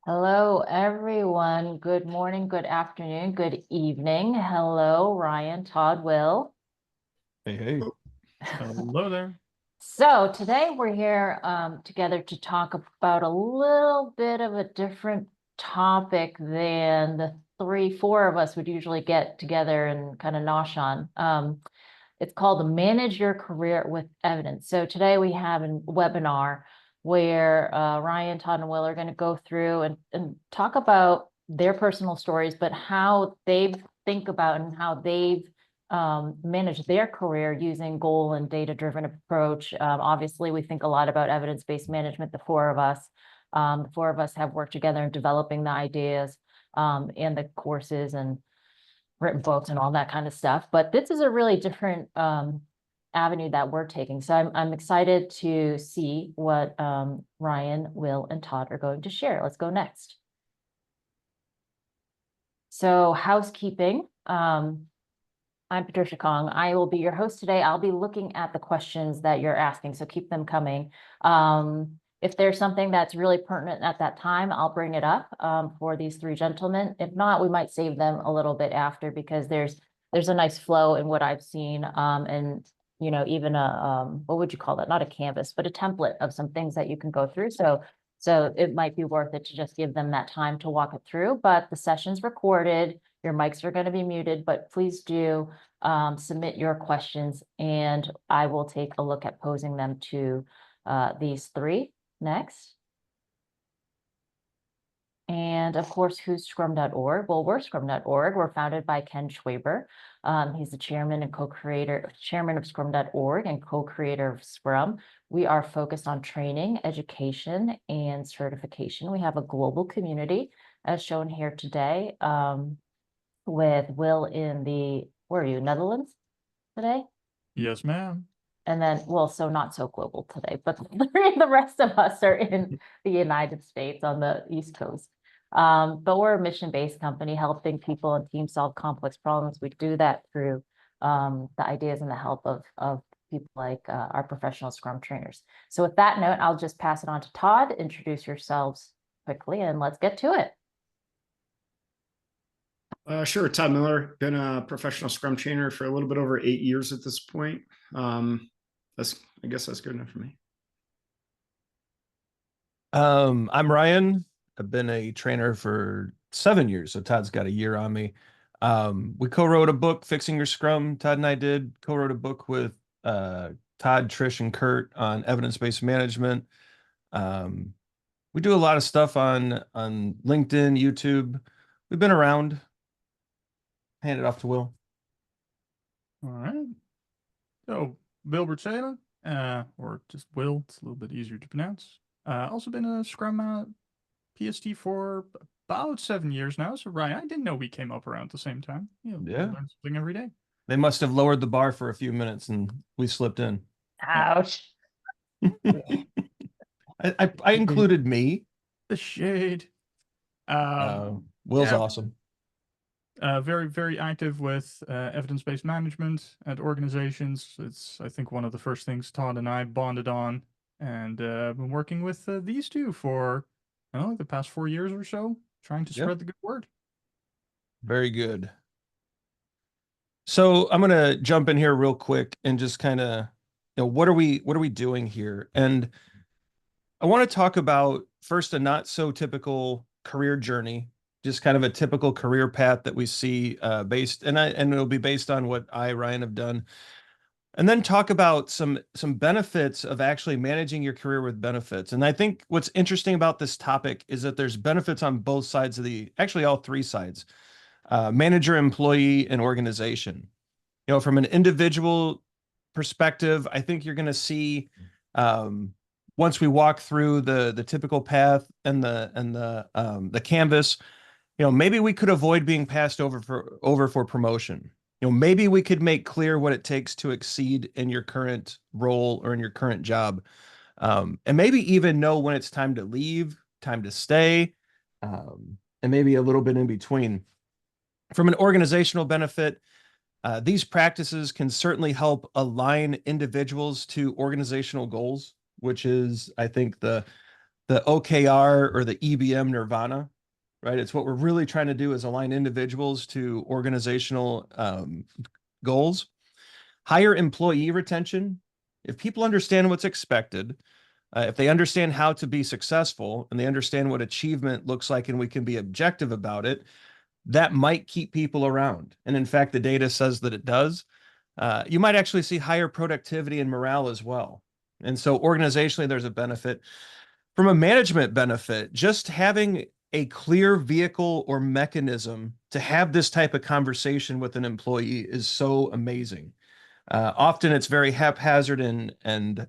Hello, everyone. Good morning, good afternoon, good evening. Hello, Ryan, Todd, Will. Hey, hey. Hello there. So today we're here together to talk about a little bit of a different topic than the four of us would usually get together and kind of nosh on. It's called Manage Your Career with Evidence. So today we have a webinar where Ryan, Todd, and Will are going to go through and talk about their personal stories, but how they think about and how they've managed their career using goal and data-driven approach. Obviously, we think a lot about evidence-based management, the four of us. The four of us have worked together in developing the ideas and the courses and written books and all that kind of stuff. But this is a really different avenue that we're taking. So I'm excited to see what Ryan, Will, and Todd are going to share. Let's go next. So housekeeping. I'm Patricia Kong. I will be your host today. I'll be looking at the questions that you're asking, so keep them coming. If there's something that's really pertinent at that time, I'll bring it up for these three gentlemen. If not, we might save them a little bit after because there's a nice flow in what I've seen, and even a what would you call that? Not a canvas, but a template of some things that you can go through. So it might be worth it to just give them that time to walk it through. But the session's recorded. Your mics are going to be muted, but please do submit your questions and I will take a look at posing them to these three next. And of course, who's Scrum.org? Well, we're Scrum.org. We're founded by Ken Schwaber. He's the chairman and chairman of Scrum.org and co-creator of Scrum. We are focused on training, education, and certification. We have a global community as shown here today. With Will in where are you, Netherlands today? Yes, ma'am. And then, well, so not so global today, but the rest of us are in the United States on the East Coast. But we're a mission-based company helping people and teams solve complex problems. We do that through the ideas and the help of people like our professional Scrum trainers. So with that note, I'll just pass it on to Todd. Introduce yourselves quickly and let's get to it. Sure, Todd Miller, been a professional Scrum trainer for a little bit over 8 years at this point. I guess that's good enough for me. I'm Ryan. I've been a trainer for 7 years, so Todd's got a year on me. We co-wrote a book, Fixing Your Scrum. Todd and I did co-wrote a book with Todd, Trish, and Kurt on evidence-based management. We do a lot of stuff on LinkedIn, YouTube. We've been around. Hand it off to Will. All right. So, Wilbert Seele, or just Will, it's a little bit easier to pronounce. Also been a Scrum PST for about 7 years now. So, Ryan, I didn't know we came up around at the same time. Yeah. Learn something every day. They must have lowered the bar for a few minutes and we slipped in. Ouch. I included me. The shade. Will's awesome. Very, very active with evidence-based management at organizations. It's, I think, one of the first things Todd and I bonded on, and been working with these two for the past 4 years or so, trying to spread the good word. Very good. So I'm gonna jump in here real quick and just kind of, what are we doing here? And I want to talk about first a not so typical career journey, just kind of a typical career path that we see based, and it'll be based on what Ryan, have done. And then talk about some benefits of actually managing your career with benefits. And I think what's interesting about this topic is that there's benefits on both sides of actually all three sides, manager, employee, and organization. From an individual perspective, I think you're going to see once we walk through the typical path and the canvas, maybe we could avoid being passed over for promotion. Maybe we could make clear what it takes to exceed in your current role or in your current job. And maybe even know when it's time to leave, time to stay, and maybe a little bit in between. From an organizational benefit, these practices can certainly help align individuals to organizational goals, which is, I think, the the OKR or the EBM nirvana, right? It's what we're really trying to do is align individuals to organizational goals. Higher employee retention. If people understand what's expected, if they understand how to be successful and they understand what achievement looks like and we can be objective about it, that might keep people around. And in fact, the data says that it does. You might actually see higher productivity and morale as well. And so organizationally, there's a benefit. From a management benefit, just having a clear vehicle or mechanism to have this type of conversation with an employee is so amazing. Often it's very haphazard and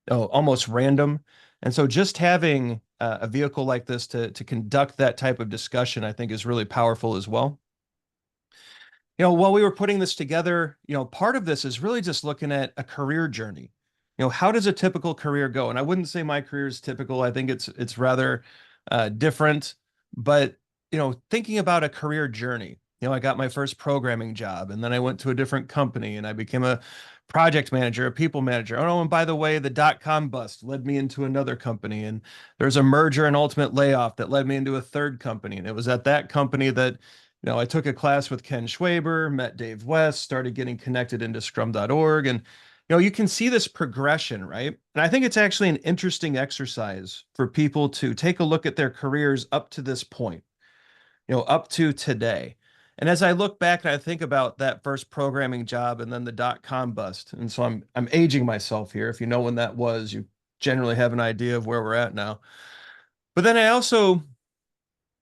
almost random. And so just having a vehicle like this to conduct that type of discussion, I think is really powerful as well. While we were putting this together, part of this is really just looking at a career journey. How does a typical career go? And I wouldn't say my career is typical. I think it's rather different. But thinking about a career journey, I got my first programming job, and then I went to a different company, and I became a project manager, a people manager. Oh, and by the way, the dot-com bust led me into another company, and there's a merger and ultimate layoff that led me into a third company, and it was at that company that I took a class with Ken Schwaber, met Dave West, started getting connected into Scrum.org, and you can see this progression, right? And I think it's actually an interesting exercise for people to take a look at their careers up to this point, up to today. And as I look back and I think about that first programming job and then the dot-com bust, and so I'm aging myself here. If you know when that was, you generally have an idea of where we're at now. But then I also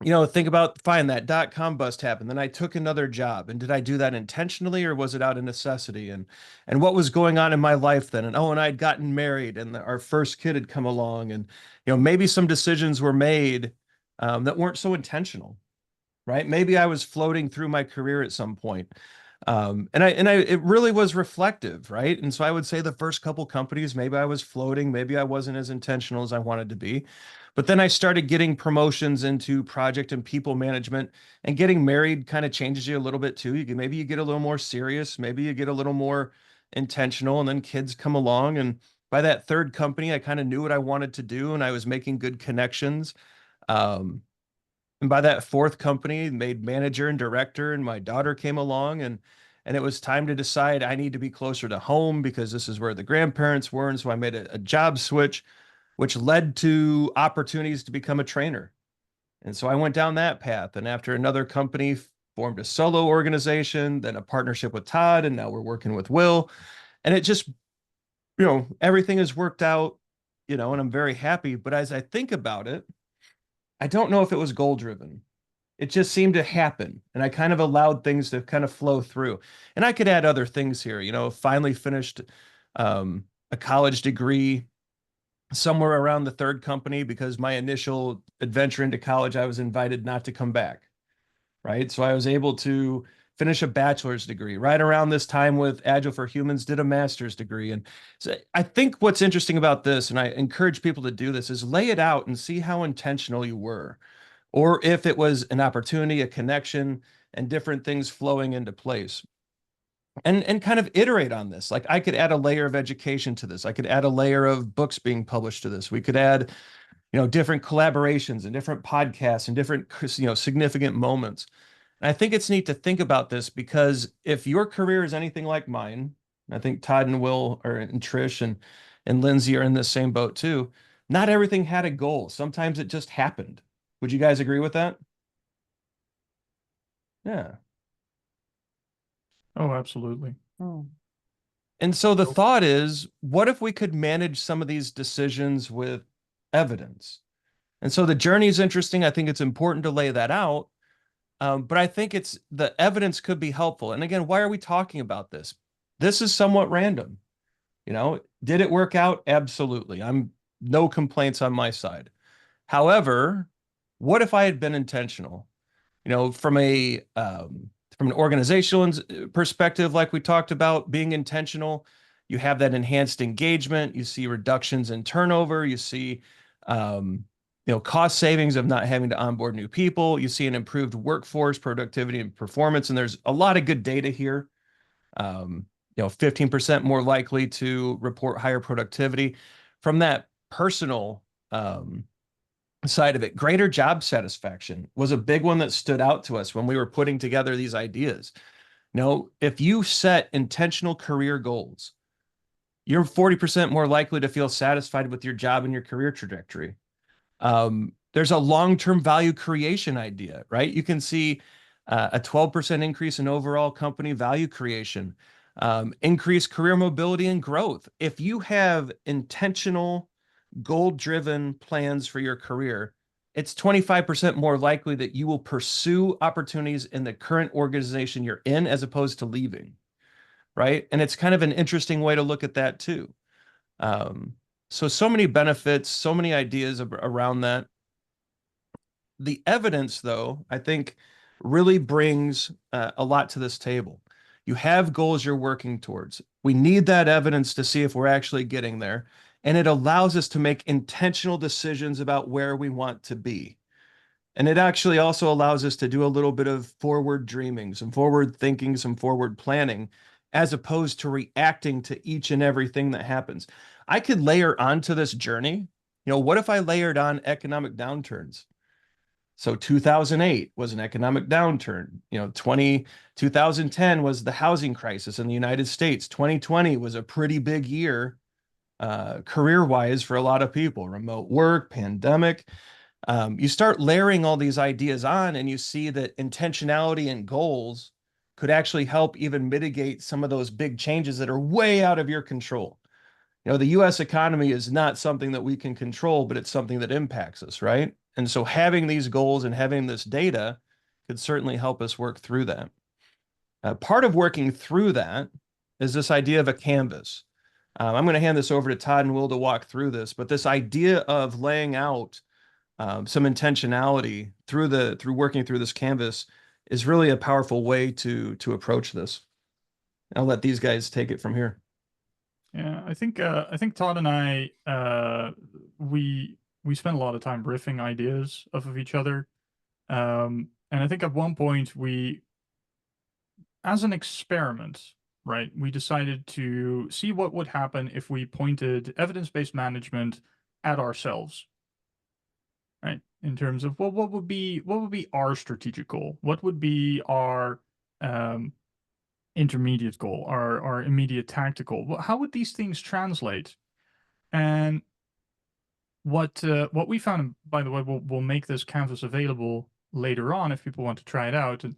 think about, fine, that dot-com bust happened. Then I took another job. And did I do that intentionally or was it out of necessity? And what was going on in my life then? And I'd gotten married and our first kid had come along. And, maybe some decisions were made that weren't so intentional, right? Maybe I was floating through my career at some point. It really was reflective, right? And so I would say the first couple companies, maybe I was floating, maybe I wasn't as intentional as I wanted to be. But then I started getting promotions into project and people management, and getting married kind of changes you a little bit too. Maybe you get a little more serious, maybe you get a little more intentional, and then kids come along. And by that third company, I kind of knew what I wanted to do and I was making good connections. And by that fourth company, made manager and director, and my daughter came along, and it was time to decide I need to be closer to home because this is where the grandparents were. And so I made a job switch, which led to opportunities to become a trainer. And so I went down that path. And after another company, formed a solo organization, then a partnership with Todd, and now we're working with Will. And it just, everything has worked out, and I'm very happy. But as I think about it, I don't know if it was goal driven. It just seemed to happen. And I kind of allowed things to kind of flow through. And I could add other things here, finally finished a college degree somewhere around the third company because my initial adventure into college, I was invited not to come back, right? So I was able to finish a bachelor's degree right around this time with Agile for Humans, did a master's degree. And so I think what's interesting about this, and I encourage people to do this, is lay it out and see how intentional you were, or if it was an opportunity, a connection, and different things flowing into place. And kind of iterate on this. Like I could add a layer of education to this. I could add a layer of books being published to this. We could add, different collaborations and different podcasts and different, significant moments. And I think it's neat to think about this because if your career is anything like mine, I think Todd and Will and Trish and Lindsay are in the same boat too. Not everything had a goal. Sometimes it just happened. Would you guys agree with that? Yeah. Oh, absolutely. Hmm. And so the thought is, what if we could manage some of these decisions with evidence? And so the journey is interesting. I think it's important to lay that out. But I think the evidence could be helpful. And again, why are we talking about this? This is somewhat random. Did it work out? Absolutely. I'm no complaints on my side. However, what if I had been intentional? From an organizational perspective, like we talked about, being intentional, you have that enhanced engagement. You see reductions in turnover. You see, cost savings of not having to onboard new people. You see an improved workforce productivity and performance. And there's a lot of good data here. 15% more likely to report higher productivity. From that personal side of it. Greater job satisfaction was a big one that stood out to us when we were putting together these ideas. If you set intentional career goals, you're 40% more likely to feel satisfied with your job and your career trajectory. There's a long-term value creation idea, right? You can see a 12% increase in overall company value creation, increased career mobility and growth. If you have intentional, goal-driven plans for your career, it's 25% more likely that you will pursue opportunities in the current organization you're in as opposed to leaving, right? And it's kind of an interesting way to look at that too. So many benefits, so many ideas around that. The evidence, though, I think really brings a lot to this table. You have goals you're working towards. We need that evidence to see if we're actually getting there. And it allows us to make intentional decisions about where we want to be. And it actually also allows us to do a little bit of forward dreaming, some forward thinking, some forward planning, as opposed to reacting to each and everything that happens. I could layer onto this journey. What if I layered on economic downturns? So 2008 was an economic downturn. 2010 was the housing crisis in the United States. 2020 was a pretty big year career-wise for a lot of people. Remote work, pandemic. You start layering all these ideas on, and you see that intentionality and goals could actually help even mitigate some of those big changes that are way out of your control. The US economy is not something that we can control, but it's something that impacts us, right? And so having these goals and having this data could certainly help us work through that. Part of working through that is this idea of a canvas. I'm going to hand this over to Todd and Will to walk through this, but this idea of laying out some intentionality through working through this canvas is really a powerful way to approach this. I'll let these guys take it from here. Yeah, I think Todd and I we spent a lot of time riffing ideas off of each other. And I think at one point we, as an experiment, right, we decided to see what would happen if we pointed evidence-based management at ourselves. Right? In terms of what would be our strategic goal? What would be our intermediate goal, our immediate tactical? How would these things translate? And what we found, and by the way, we'll make this canvas available later on if people want to try it out. And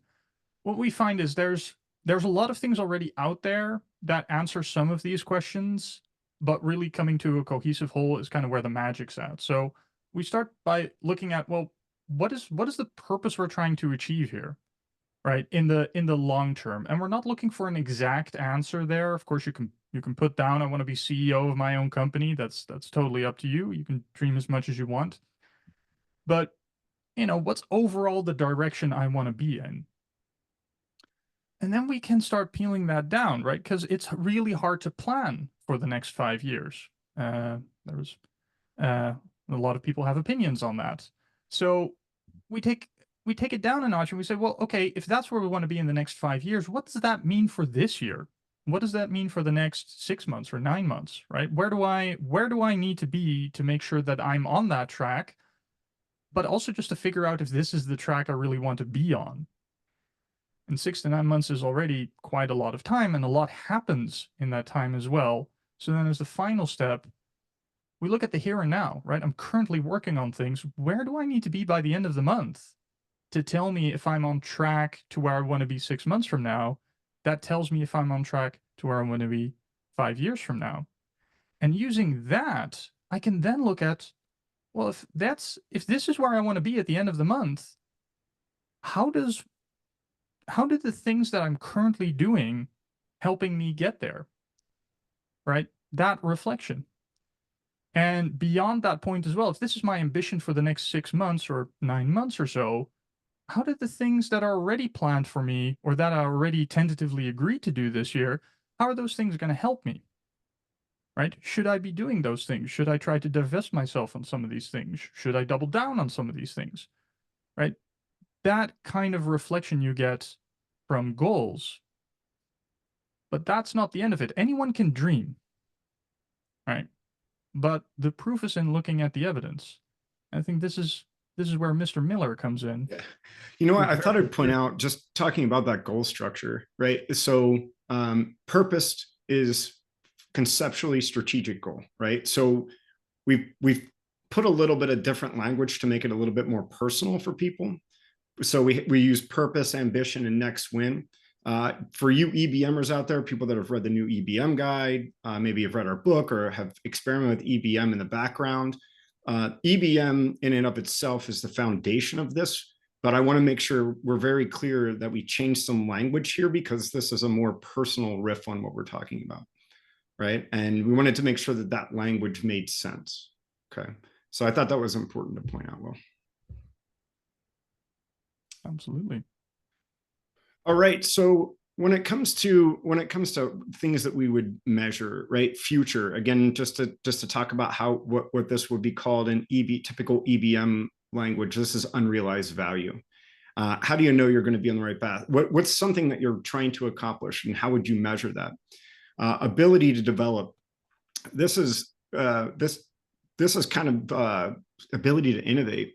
what we find is there's a lot of things already out there that answer some of these questions, but really coming to a cohesive whole is kind of where the magic's at. So we start by looking at, well, what is the purpose we're trying to achieve here, right? In the long term. And we're not looking for an exact answer there. Of course, you can put down, I want to be CEO of my own company. That's totally up to you. You can dream as much as you want. But, what's overall the direction I want to be in? And then we can start peeling that down, right? Because it's really hard to plan for the next 5 years. There's a lot of people have opinions on that. So we take it down a notch and we say, well, okay, if that's where we want to be in the next 5 years, what does that mean for this year? What does that mean for the next 6 months or 9 months, right? Where do I need to be to make sure that I'm on that track, but also just to figure out if this is the track I really want to be on? And 6 to 9 months is already quite a lot of time, and a lot happens in that time as well. So then as the final step, we look at the here and now, right? I'm currently working on things. Where do I need to be by the end of the month to tell me if I'm on track to where I want to be 6 months from now? That tells me if I'm on track to where I want to be 5 years from now. And using that, I can then look at, well, if this is where I want to be at the end of the month, how do the things that I'm currently doing helping me get there? Right? That reflection. And beyond that point as well, if this is my ambition for the next 6 months or 9 months or so, how did the things that are already planned for me or that I already tentatively agreed to do this year, how are those things going to help me? Right? Should I be doing those things? Should I try to divest myself on some of these things? Should I double down on some of these things? Right? That kind of reflection you get from goals. But that's not the end of it. Anyone can dream. Right? but the proof is in looking at the evidence. I think this is where Mr. Miller comes in. Yeah. You know what? I Very thought I'd point clear. out, just talking about that goal structure, right? So purpose is conceptually strategic goal, right? So we've put a little bit of different language to make it a little bit more personal for people. So we use purpose, ambition, and next win. For you EBMers out there, people that have read the new EBM guide, maybe have read our book or have experimented with EBM in the background. EBM in and of itself is the foundation of this, but I want to make sure we're very clear that we change some language here because this is a more personal riff on what we're talking about, right? And we wanted to make sure that that language made sense. Okay, so I thought that was important to point out. Well, Absolutely. all right, so when it comes to things that we would measure, right? Future, again, just to talk about how what this would be called in typical EBM language. This is unrealized value. How do you know you're going to be on the right path? What's something that you're trying to accomplish, and how would you measure that? Ability to develop. This is kind of ability to innovate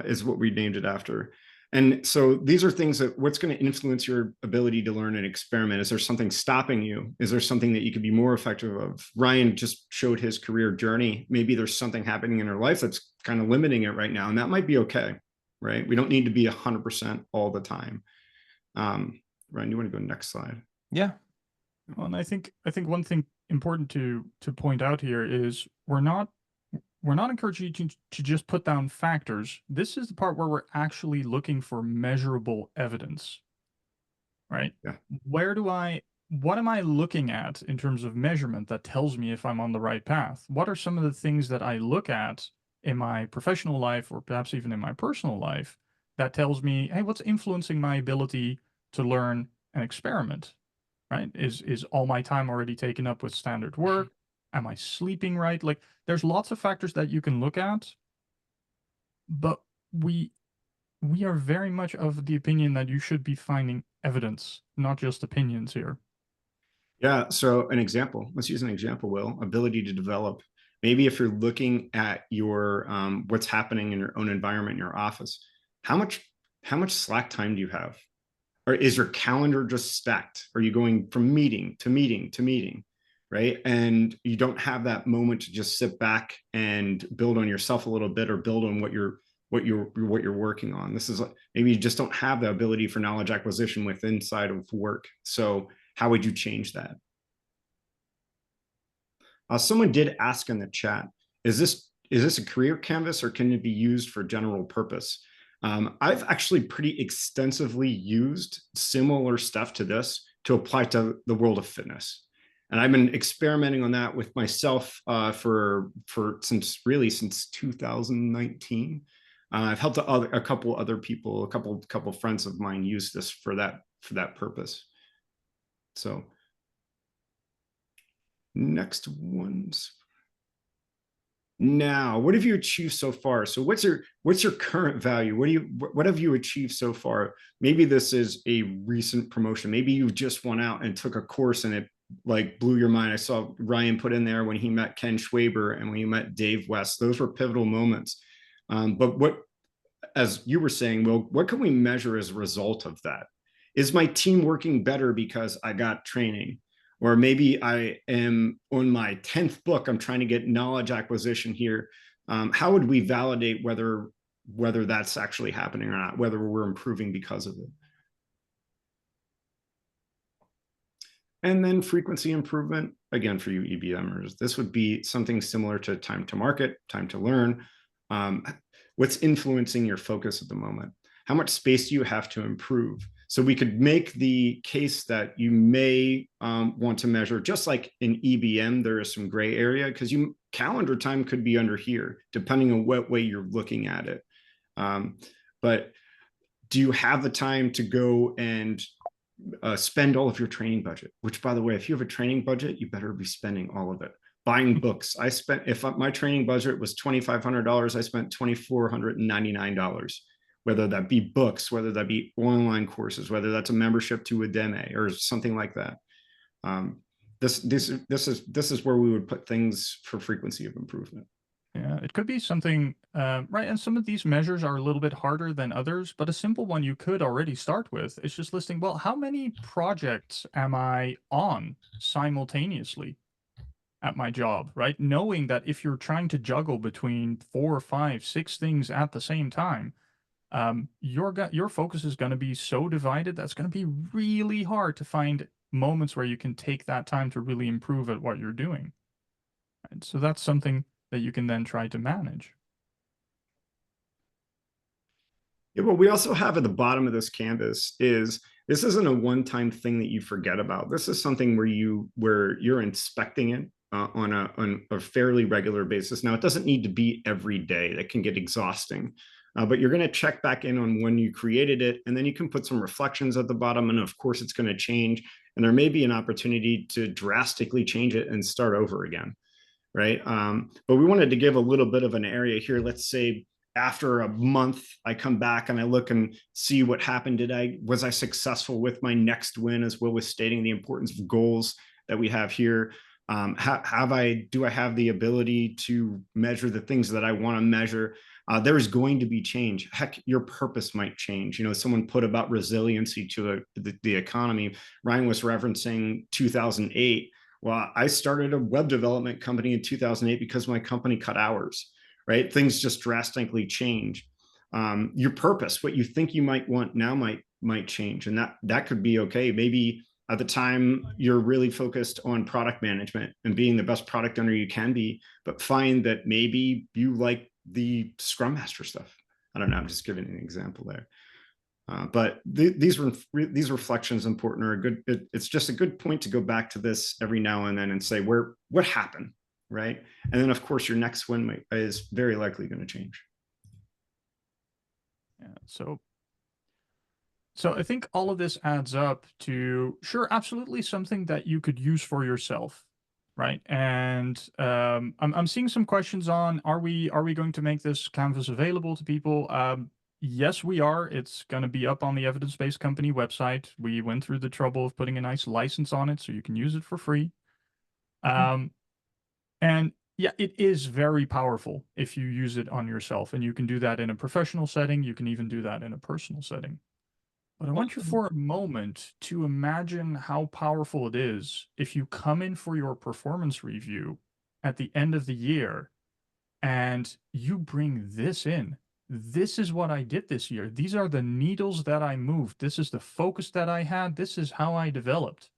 is what we named it after. And so these are things that what's going to influence your ability to learn and experiment. Is there something stopping you? Is there something that you could be more effective of? Ryan just showed his career journey. Maybe there's something happening in her life that's kind of limiting it right now, and that might be okay, right? We don't need to be 100% all the time. Ryan, you want to go next slide? Yeah. Well, and I think one thing important to point out here is we're not encouraging you to just put down factors. This is the part where we're actually looking for measurable evidence, right? Yeah. What am I looking at in terms of measurement that tells me if I'm on the right path? What are some of the things that I look at in my professional life or perhaps even in my personal life that tells me, hey, what's influencing my ability to learn and experiment, right? Is all my time already taken up with standard work? Am I sleeping right? Like, there's lots of factors that you can look at, but we are very much of the opinion that you should be finding evidence, not just opinions here. Yeah. So an example, let's use an example, Will, ability to develop. Maybe if you're looking at your what's happening in your own environment in your office, how much slack time do you have? Or is your calendar just stacked? Are you going from meeting to meeting to meeting, right? And you don't have that moment to just sit back and build on yourself a little bit or build on what you're working on. This is maybe you just don't have the ability for knowledge acquisition within inside of work. So how would you change that? Someone did ask in the chat, is this a career canvas or can it be used for general purpose? I've actually pretty extensively used similar stuff to this to apply to the world of fitness. And I've been experimenting on that with myself since 2019. I've helped a couple other people, a couple friends of mine use this for that purpose. So next ones. Now, what have you achieved so far? So what's your current value? What have you achieved so far? Maybe this is a recent promotion. Maybe you just went out and took a course and it like blew your mind. I saw Ryan put in there when he met Ken Schwaber and when he met Dave West. Those were pivotal moments. But what, as you were saying, Will, what can we measure as a result of that? Is my team working better because I got training? Or maybe I am on my 10th book, I'm trying to get knowledge acquisition here. How would we validate whether that's actually happening or not, whether we're improving because of it? And then frequency improvement, again, for you EBMers, this would be something similar to time to market, time to learn. What's influencing your focus at the moment? How much space do you have to improve? So we could make the case that you may want to measure, just like in EBM, there is some gray area because calendar time could be under here, depending on what way you're looking at it. But do you have the time to go and spend all of your training budget? Which, by the way, if you have a training budget, you better be spending all of it. Buying books. If my training budget was $2,500, I spent $2,499. Whether that be books, whether that be online courses, whether that's a membership to Udemy or something like that. this is where we would put things for frequency of improvement. Yeah, it could be something, right? And some of these measures are a little bit harder than others, but a simple one you could already start with is just listing, well, how many projects am I on simultaneously at my job, right? Knowing that if you're trying to juggle between 4, 5, 6 things at the same time, your focus is going to be so divided that's going to be really hard to find moments where you can take that time to really improve at what you're doing. And so that's something that you can then try to manage. Yeah, what we also have at the bottom of this canvas is this isn't a one-time thing that you forget about. This is something where you're inspecting it on a fairly regular basis. Now, it doesn't need to be every day. That can get exhausting. But you're going to check back in on when you created it, and then you can put some reflections at the bottom. And of course, it's going to change. And there may be an opportunity to drastically change it and start over again, right? But we wanted to give a little bit of an area here. Let's say after a month, I come back and I look and see what happened. Was I successful with my next win, as Will was stating the importance of goals that we have here? Do I have the ability to measure the things that I want to measure? There is going to be change. Heck, your purpose might change. Someone put about resiliency to the economy. Ryan was referencing 2008. Well, I started a web development company in 2008 because my company cut hours, right? Things just drastically change. Your purpose, what you think you might want now might change. And that could be okay. Maybe at the time you're really focused on product management and being the best product owner you can be, but find that maybe you like the Scrum Master stuff. I don't know. I'm just giving an example there. But these reflections important are a good. It's just a good point to go back to this every now and then and say what happened, right? And then of course your next win is very likely going to change. Yeah. So I think all of this adds up to, sure, absolutely something that you could use for yourself, right? And I'm seeing some questions on, are we going to make this canvas available to people? Yes, we are. It's going to be up on the evidence-based company website. We went through the trouble of putting a nice license on it so you can use it for free. And yeah, it is very powerful if you use it on yourself, and you can do that in a professional setting. You can even do that in a personal setting. But I want you for a moment to imagine how powerful it is if you come in for your performance review at the end of the year and you bring this in. This is what I did this year. These are the needles that I moved. This is the focus that I had. This is how I developed.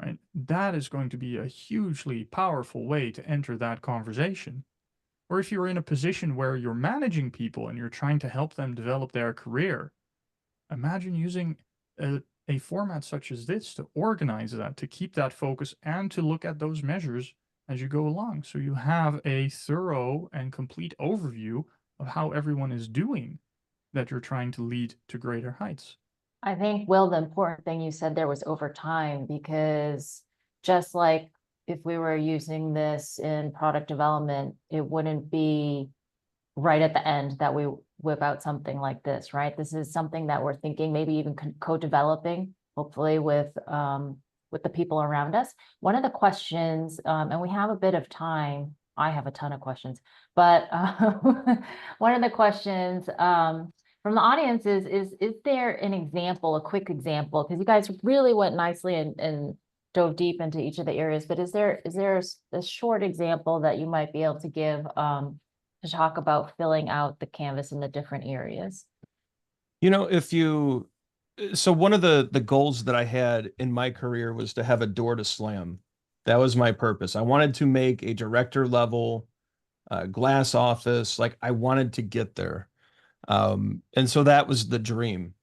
Right? That is going to be a hugely powerful way to enter that conversation. Or if you're in a position where you're managing people and you're trying to help them develop their career, imagine using a format such as this to organize that, to keep that focus, and to look at those measures as you go along. So you have a thorough and complete overview of how everyone is doing that you're trying to lead to greater heights. I think, Will, the important thing you said there was over time, because just like if we were using this in product development, it wouldn't be right at the end that we whip out something like this, right? This is something that we're thinking, maybe even co-developing, hopefully with the people around us. One of the questions, and we have a bit of time, I have a ton of questions, but one of the questions from the audience is there an example, a quick example? Because you guys really went nicely and dove deep into each of the areas, but is there a short example that you might be able to give to talk about filling out the canvas in the different areas? So one of the goals that I had in my career was to have a door to slam. That was my purpose. I wanted to make a director level glass office. Like, I wanted to get there. And so that was the dream,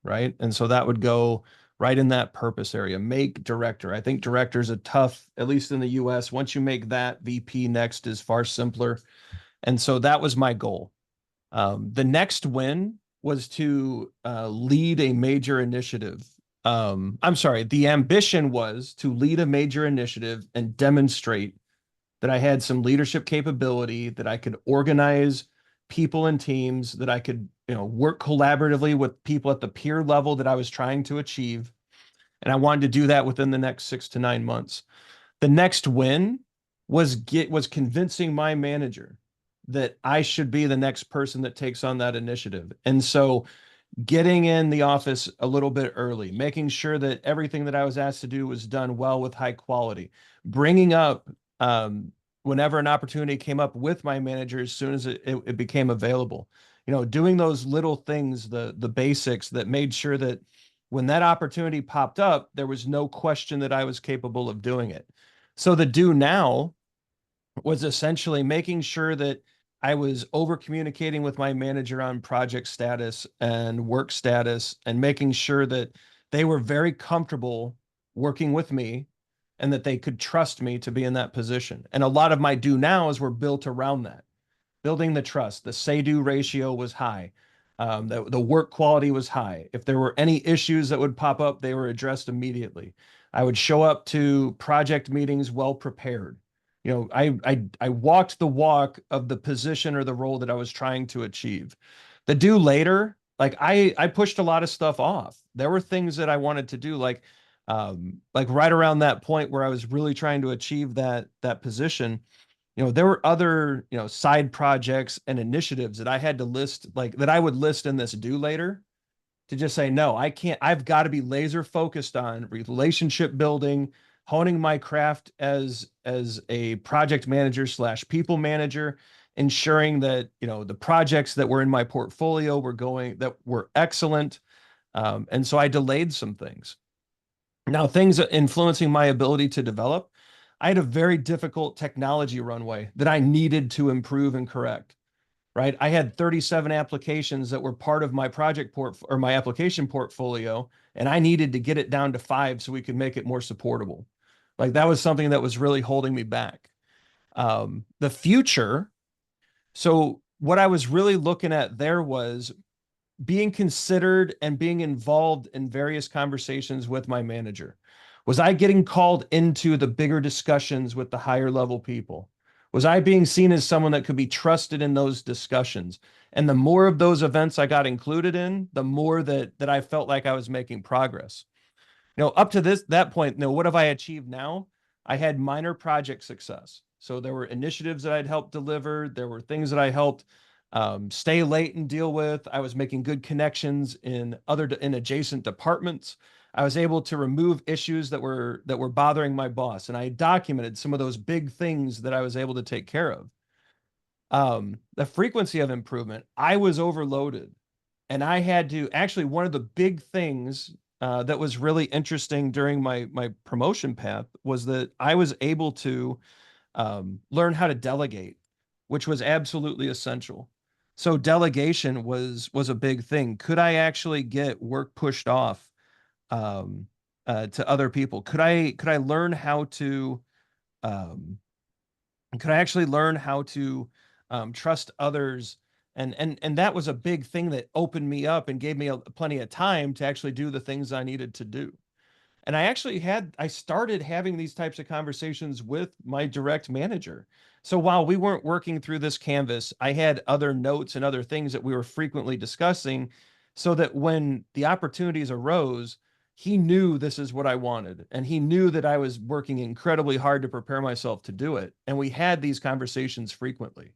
right? And so that would go right in that purpose area, make director. I think director is a tough, at least in the US, once you make that, VP next is far simpler. And so that was my goal. The next win was to lead a major initiative. I'm sorry, the ambition was to lead a major initiative and demonstrate that I had some leadership capability, that I could organize people and teams, that I could, work collaboratively with people at the peer level that I was trying to achieve. And I wanted to do that within the next 6 to 9 months. The next win was convincing my manager that I should be the next person that takes on that initiative. And so getting in the office a little bit early, making sure that everything that I was asked to do was done well with high quality, bringing up whenever an opportunity came up with my manager as soon as it became available. Doing those little things, the basics that made sure that when that opportunity popped up, there was no question that I was capable of doing it. So the do now was essentially making sure that I was over communicating with my manager on project status and work status and making sure that they were very comfortable working with me and that they could trust me to be in that position. And a lot of my do nows were built around that, building the trust. The say-do ratio was high. The work quality was high. If there were any issues that would pop up, they were addressed immediately. I would show up to project meetings well prepared. I walked the walk of the position or the role that I was trying to achieve. The do later, like I pushed a lot of stuff off. There were things that I wanted to do, like right around that point where I was really trying to achieve that position. There were other, side projects and initiatives that I had to list, like that I would list in this do later to just say, no, I can't, I've got to be laser focused on relationship building, honing my craft as a project manager / people manager, ensuring that, the projects that were in my portfolio that were excellent. And so I delayed some things. Now, things influencing my ability to develop, I had a very difficult technology runway that I needed to improve and correct, right? I had 37 applications that were part of my my application portfolio, and I needed to get it down to 5 so we could make it more supportable. Like that was something that was really holding me back. The future. So what I was really looking at there was being considered and being involved in various conversations with my manager. Was I getting called into the bigger discussions with the higher level people? Was I being seen as someone that could be trusted in those discussions? And the more of those events I got included in, the more that I felt like I was making progress. Up to that point, what have I achieved now? I had minor project success. So there were initiatives that I'd helped deliver. There were things that I helped stay late and deal with. I was making good connections in adjacent departments. I was able to remove issues that were bothering my boss, and I documented some of those big things that I was able to take care of. The frequency of improvement, I was overloaded, and I had to actually, one of the big things that was really interesting during my promotion path was that I was able to learn how to delegate, which was absolutely essential. So delegation was a big thing. Could I actually get work pushed off to other people? Could I learn how to could I actually learn how to trust others? And that was a big thing that opened me up and gave me plenty of time to actually do the things I needed to do. And I started having these types of conversations with my direct manager. So while we weren't working through this canvas, I had other notes and other things that we were frequently discussing so that when the opportunities arose, he knew this is what I wanted. And he knew that I was working incredibly hard to prepare myself to do it. And we had these conversations frequently,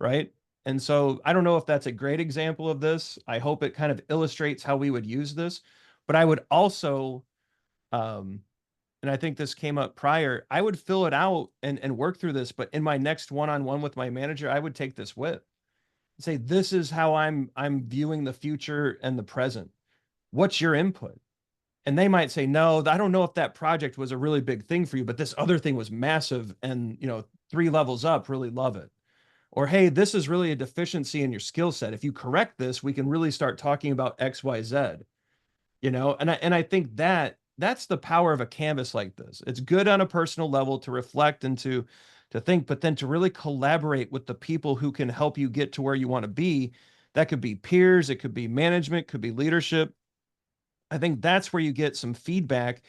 right? And so I don't know if that's a great example of this. I hope it kind of illustrates how we would use this. But I would also and I think this came up prior, I would fill it out and work through this, but in my next one-on-one with my manager, I would take this with say, this is how I'm viewing the future and the present. What's your input? And they might say, no, I don't know if that project was a really big thing for you, but this other thing was massive and 3 levels up, really love it. Or, hey, this is really a deficiency in your skill set. If you correct this, we can really start talking about X, Y, Z. And I think that's the power of a canvas like this. It's good on a personal level to reflect and to think, but then to really collaborate with the people who can help you get to where you want to be. That could be peers, it could be management, could be leadership. I think that's where you get some feedback,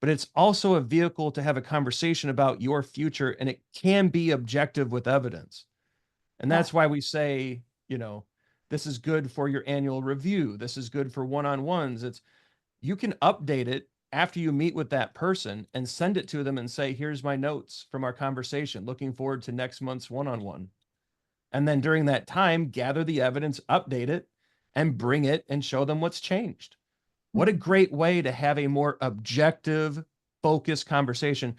but it's also a vehicle to have a conversation about your future, and it can be objective with evidence. And that's why we say, this is good for your annual review. This is good for one-on-ones. You can update it after you meet with that person and send it to them and say, here's my notes from our conversation, looking forward to next month's one-on-one. And then during that time, gather the evidence, update it, and bring it and show them what's changed. What a great way to have a more objective, focused conversation.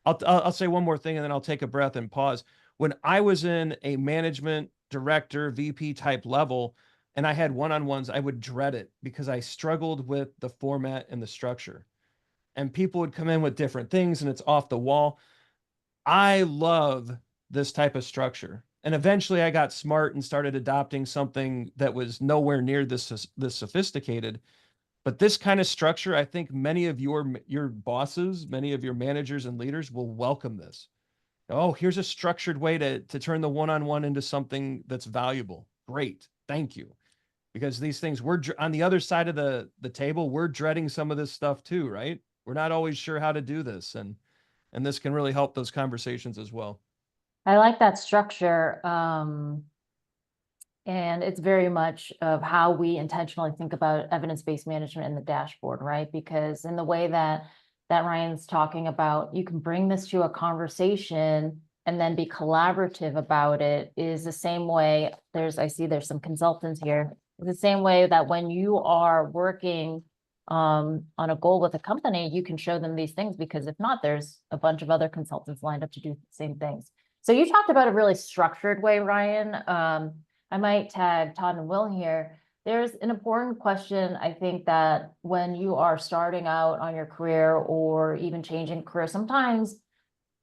I'll say one more thing and then I'll take a breath and pause. When I was in a management director, VP type level, and I had one-on-ones, I would dread it because I struggled with the format and the structure. And people would come in with different things and it's off the wall. I love this type of structure. And eventually I got smart and started adopting something that was nowhere near this sophisticated. But this kind of structure, I think many of your bosses, many of your managers and leaders will welcome this. Oh, here's a structured way to turn the one-on-one into something that's valuable. Great. Thank you. Because these things, we're on the other side of the table, we're dreading some of this stuff too, right? We're not always sure how to do this. And this can really help those conversations as well. I like that structure. And it's very much of how we intentionally think about evidence-based management in the dashboard, right? Because in the way that Ryan's talking about, you can bring this to a conversation and then be collaborative about it, is the same way I see there's some consultants here. It's the same way that when you are working on a goal with a company, you can show them these things, because if not, there's a bunch of other consultants lined up to do the same things. So you talked about a really structured way, Ryan. I might tag Todd and Will here. There's an important question, I think, that when you are starting out on your career or even changing career, sometimes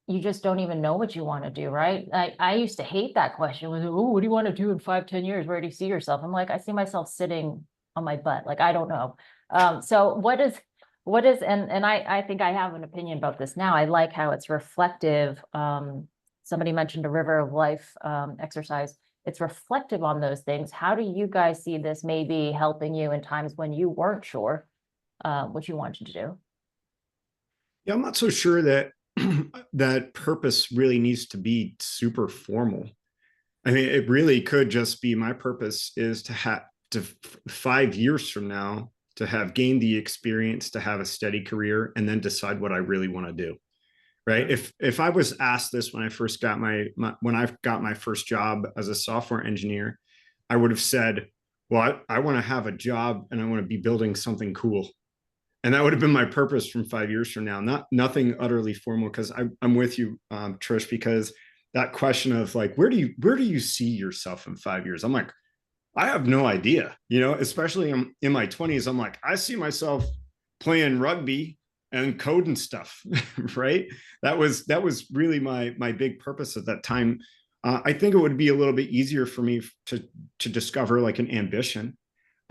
you just don't even know what you want to do, right? I used to hate that question. Oh, what do you want to do in 5-10 years? Where do you see yourself? I'm like, I see myself sitting on my butt. Like, I don't know. So what is, and I think I have an opinion about this now. I like how it's reflective. Somebody mentioned a river of life exercise. It's reflective on those things. How do you guys see this maybe helping you in times when you weren't sure what you wanted to do? Yeah, I'm not so sure that that purpose really needs to be super formal. I mean, it really could just be, my purpose is to have 5 years from now to have gained the experience, to have a steady career, and then decide what I really want to do. Right. If I was asked this when I first got when I got my first job as a software engineer, I would have said, well, I want to have a job and I want to be building something cool. And that would have been my purpose from 5 years from now. Nothing utterly formal, because I'm with you, Trish, because that question of like, where do you see yourself in 5 years? I'm like, I have no idea, especially in my 20s. I'm like, I see myself playing rugby and coding stuff, right? That was really my big purpose at that time. I think it would be a little bit easier for me to discover like an ambition.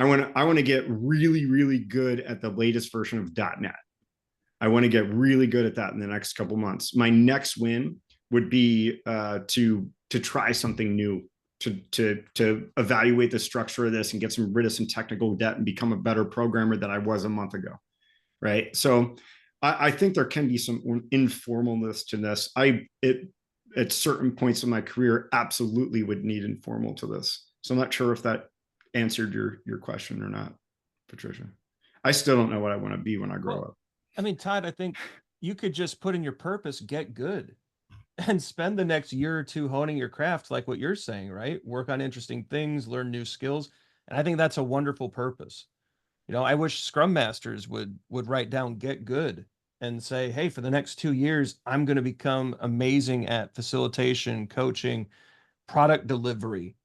I want to get really, really good at the latest version of .NET. I want to get really good at that in the next couple months. My next win would be to try something new, to evaluate the structure of this and get rid of some technical debt and become a better programmer than I was a month ago. Right. So I think there can be some informalness to this. At certain points in my career, absolutely would need informal to this. So I'm not sure if that answered your question or not, Patricia. I still don't know what I want to be when I grow up. I mean, Todd, I think you could just put in your purpose, get good, and spend the next year or two honing your craft, like what you're saying, right? Work on interesting things, learn new skills. And I think that's a wonderful purpose. I wish Scrum Masters would write down get good and say, hey, for the next 2 years, I'm going to become amazing at facilitation, coaching, product delivery,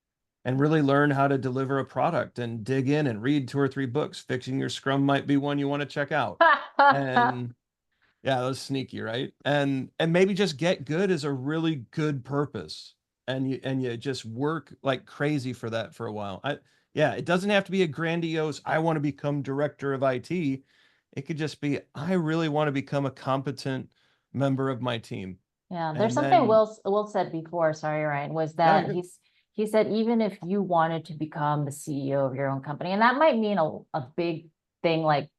and really learn how to deliver a product and dig in and read 2 or 3 books. Fixing Your Scrum might be one you want to check out. And yeah, that was sneaky, right? And maybe just get good is a really good purpose. And you just work like crazy for that for a while. Yeah, it doesn't have to be a grandiose, I want to become director of IT. It could just be, I really want to become a competent member of my team. Yeah, there's And something then, Will said before, sorry, Ryan, was that he said, even if you wanted to become the CEO of your own company, and that might mean a big thing, like,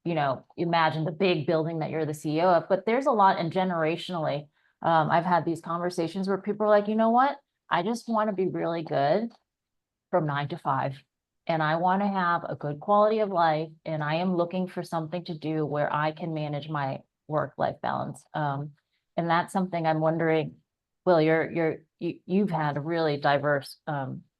imagine the big building that you're the CEO of, but there's a lot, and generationally, I've had these conversations where people are like, you know what? I just want to be really good from 9 to 5. and I want to have a good quality of life, and I am looking for something to do where I can manage my work-life balance. And that's something I'm wondering, Will, you've had a really diverse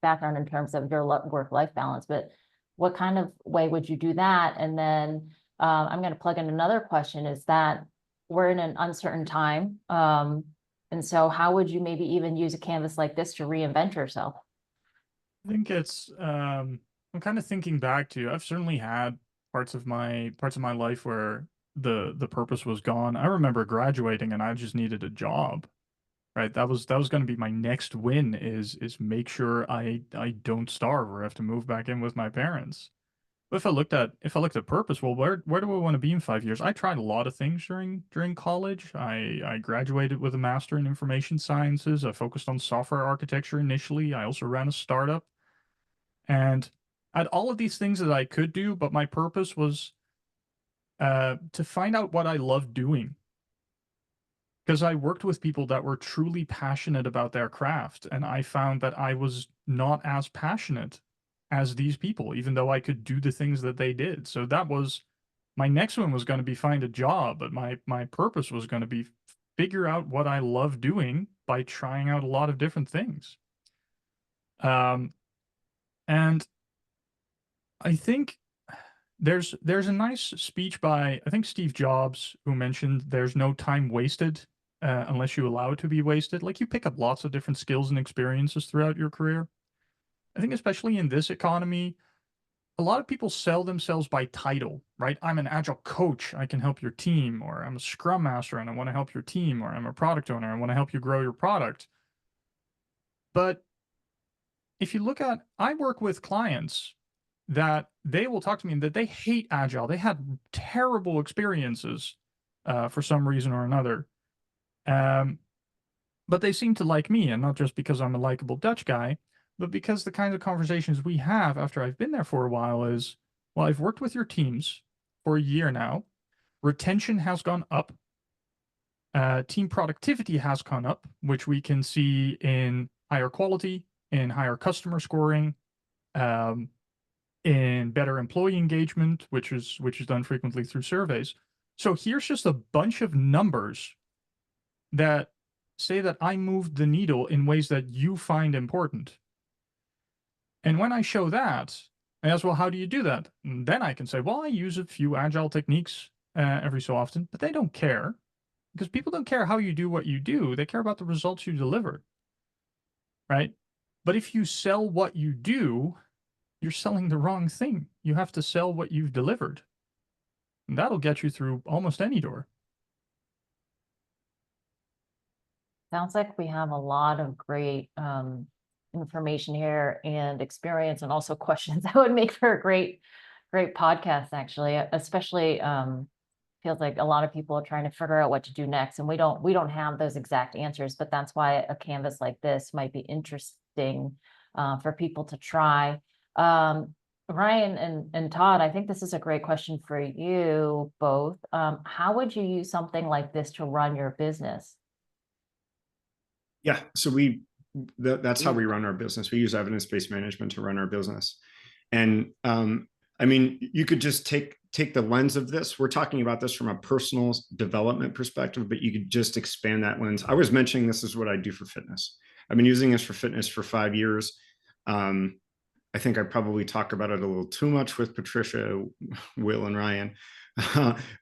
background in terms of your work-life balance, but what kind of way would you do that? And then I'm going to plug in another question, is that we're in an uncertain time. And so how would you maybe even use a canvas like this to reinvent yourself? I think it's I'm kind of thinking back to, I've certainly had parts of my life where the purpose was gone. I remember graduating and I just needed a job. Right. That was going to be my next win, is make sure I don't starve or have to move back in with my parents. But if I looked at purpose, well, where do I want to be in 5 years? I tried a lot of things during college. I graduated with a master in information sciences. I focused on software architecture initially. I also ran a startup, and I had all of these things that I could do, but my purpose was to find out what I loved doing, because I worked with people that were truly passionate about their craft, and I found that I was not as passionate as these people, even though I could do the things that they did. So that was my next one, was going to be find a job, but my purpose was going to be figure out what I love doing by trying out a lot of different things. And I think there's a nice speech by, I think, Steve Jobs, who mentioned there's no time wasted unless you allow it to be wasted. Like, you pick up lots of different skills and experiences throughout your career. I think especially in this economy, a lot of people sell themselves by title, right? I'm an agile coach, I can help your team, or I'm a scrum master and I want to help your team, or I'm a product owner, I want to help you grow your product. But if you look at, I work with clients that they will talk to me and that they hate agile. They had terrible experiences for some reason or another. But they seem to like me, and not just because I'm a likable Dutch guy, but because the kinds of conversations we have after I've been there for a while is, well, I've worked with your teams for a year now. Retention has gone up. Team productivity has gone up, which we can see in higher quality, in higher customer scoring, in better employee engagement, which is done frequently through surveys. So here's just a bunch of numbers that say that I moved the needle in ways that you find important. And when I show that, I ask, well, how do you do that? And then I can say, well, I use a few agile techniques every so often, but they don't care, because people don't care how you do what you do. They care about the results you deliver, right? But if you sell what you do, you're selling the wrong thing. You have to sell what you've delivered. And that'll get you through almost any door. Sounds like we have a lot of great information here and experience, and also questions that would make for a great podcast, actually, especially feels like a lot of people are trying to figure out what to do next, and we don't have those exact answers, but that's why a canvas like this might be interesting for people to try. Ryan and Todd, I think this is a great question for you both. How would you use something like this to run your business? Yeah, so that's how we run our business. We use evidence-based management to run our business. And I mean, you could just take the lens of this. We're talking about this from a personal development perspective, but you could just expand that lens. I was mentioning this is what I do for fitness. I've been using this for fitness for 5 years. I think I probably talk about it a little too much with Patricia, Will, and Ryan.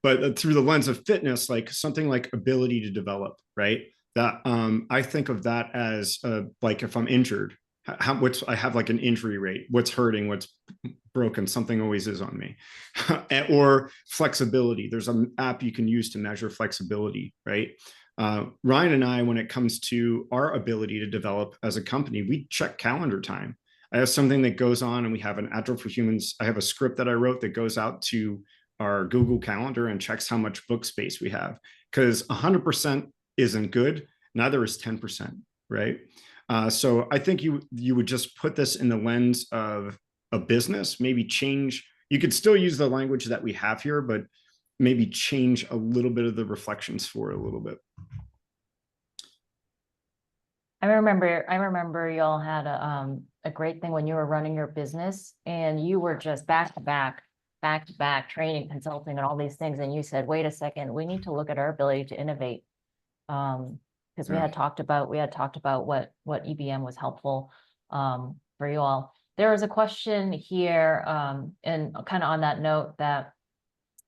But through the lens of fitness, like something like ability to develop, right? That I think of that as like if I'm injured, I have like an injury rate, what's hurting, what's broken, something always is on me. Or flexibility. There's an app you can use to measure flexibility, right? Ryan and I, when it comes to our ability to develop as a company, we check calendar time. I have something that goes on, and we have an Agile for Humans. I have a script that I wrote that goes out to our Google Calendar and checks how much book space we have, because 100% isn't good. Neither is 10%, right? So I think you would just put this in the lens of a business, maybe change. You could still use the language that we have here, but maybe change a little bit of the reflections for it a little bit. I remember y'all had a great thing when you were running your business and you were just back to back training, consulting and all these things. And you said, wait a second, we need to look at our ability to innovate. Because we Yeah. had talked about what EBM was helpful for you all. There was a question here, and kind of on that note that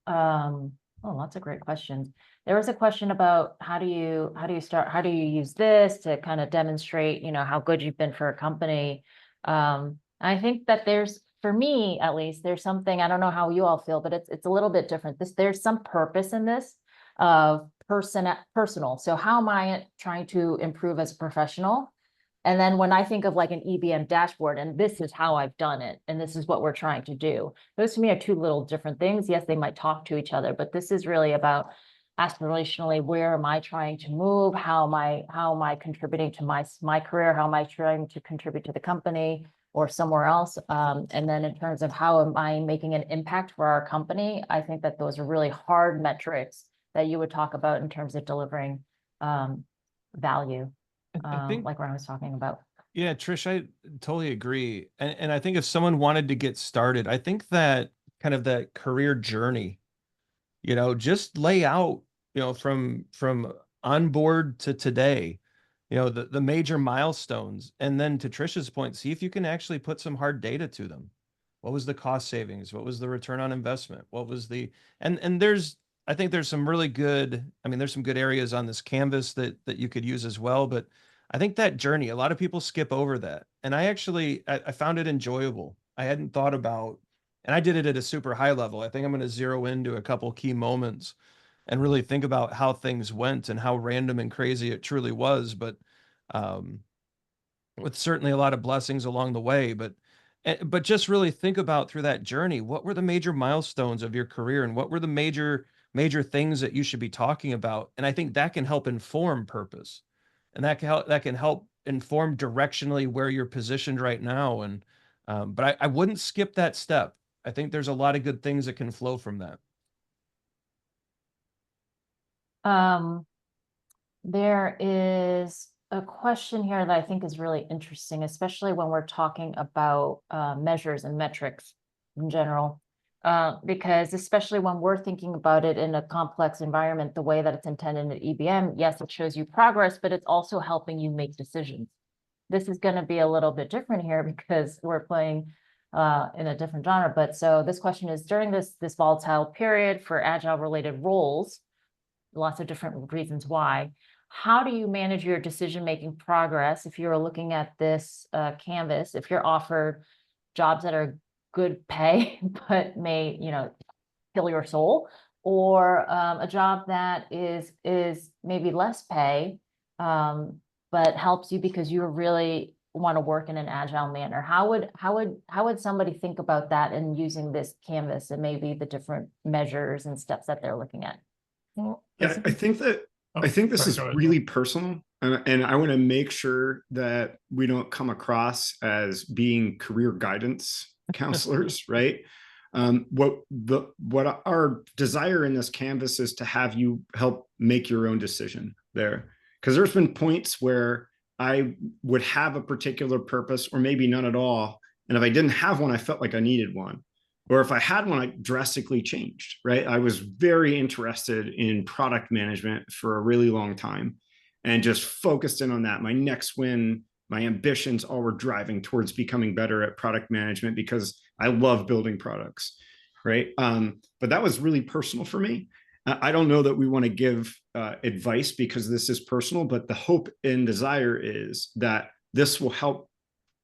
oh, lots of great questions. There was a question about how do you use this to kind of demonstrate, how good you've been for a company. I think that for me at least, there's something, I don't know how you all feel, but it's a little bit different. There's some purpose in this of personal. So how am I trying to improve as a professional? And then when I think of like an EBM dashboard, and this is how I've done it, and this is what we're trying to do, those to me are two little different things. Yes, they might talk to each other, but this is really about aspirationally, where am I trying to move? How am I contributing to my career? How am I trying to contribute to the company or somewhere else? And then in terms of how am I making an impact for our company, I think that those are really hard metrics that you would talk about in terms of delivering value. I think, Like Ryan was talking about. yeah, Trish, I totally agree. And I think if someone wanted to get started, I think that kind of that career journey, just lay out, from onboard to today, the major milestones. And then to Trisha's point, see if you can actually put some hard data to them. What was the cost savings? What was the return on investment? What was and I think there's some really good, there's some good areas on this canvas that you could use as well. But I think that journey, a lot of people skip over that. And I found it enjoyable. I hadn't thought about, and I did it at a super high level. I think I'm going to zero into a couple key moments and really think about how things went and how random and crazy it truly was. But um, with certainly a lot of blessings along the way. But just really think about through that journey, what were the major milestones of your career and what were the major things that you should be talking about? And I think that can help inform purpose, and that can help inform directionally where you're positioned right now. And but I wouldn't skip that step. I think there's a lot of good things that can flow from that. There is a question here that I think is really interesting, especially when we're talking about measures and metrics in general. Because especially when we're thinking about it in a complex environment, the way that it's intended in EBM, yes, it shows you progress, but it's also helping you make decisions. This is going to be a little bit different here because we're playing in a different genre. But so this question is, during this volatile period for agile related roles, lots of different reasons why, how do you manage your decision-making progress if you're looking at this canvas, if you're offered jobs that are good pay, but may, kill your soul, or a job that is maybe less pay, but helps you because you really want to work in an agile manner? How would somebody think about that and using this canvas and maybe the different measures and steps that they're looking at? Well, Yeah, I think this sorry, is go ahead. really personal, and I want to make sure that we don't come across as being career guidance counselors, right? What our desire in this canvas is to have you help make your own decision there, because there's been points where I would have a particular purpose or maybe none at all, and if I didn't have one, I felt like I needed one. Or if I had one, I drastically changed, right? I was very interested in product management for a really long time and just focused in on that. My next win, my ambitions all were driving towards becoming better at product management because I love building products, right? But that was really personal for me. I don't know that we want to give advice because this is personal, but the hope and desire is that this will help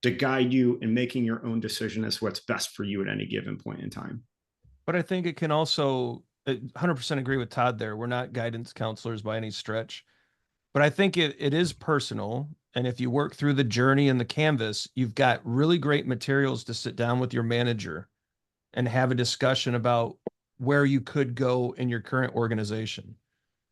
to guide you in making your own decision as what's best for you at any given point in time. But I think it can also 100% agree with Todd there. We're not guidance counselors by any stretch, but I think it is personal. And if you work through the journey and the canvas, you've got really great materials to sit down with your manager and have a discussion about where you could go in your current organization.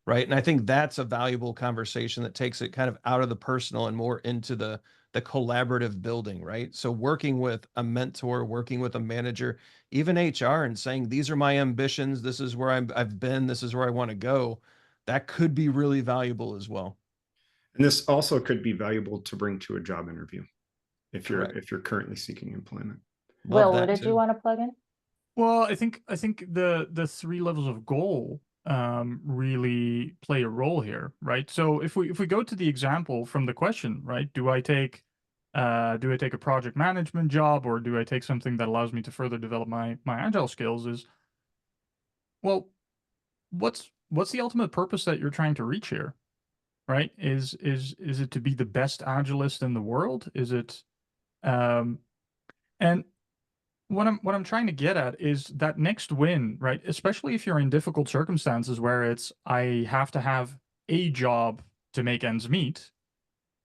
Right. And I think that's a valuable conversation that takes it kind of out of the personal and more into the collaborative building. Right. So working with a mentor, working with a manager, even HR, and saying, these are my ambitions. This is where I've been. This is where I want to go. That could be really valuable as well. And this also could be valuable to bring to a job interview if Correct. you're currently seeking employment. Love Will, what that did you too. want to plug in? Well, I think the three levels of goal really play a role here, right? So if we go to the example from the question, right? Do I take a project management job, or do I take something that allows me to further develop my agile skills? Is, well, what's the ultimate purpose that you're trying to reach here, right? Is it to be the best agilist in the world? Is it and what I'm trying to get at is that next win, right? Especially if you're in difficult circumstances where it's I have to have a job to make ends meet,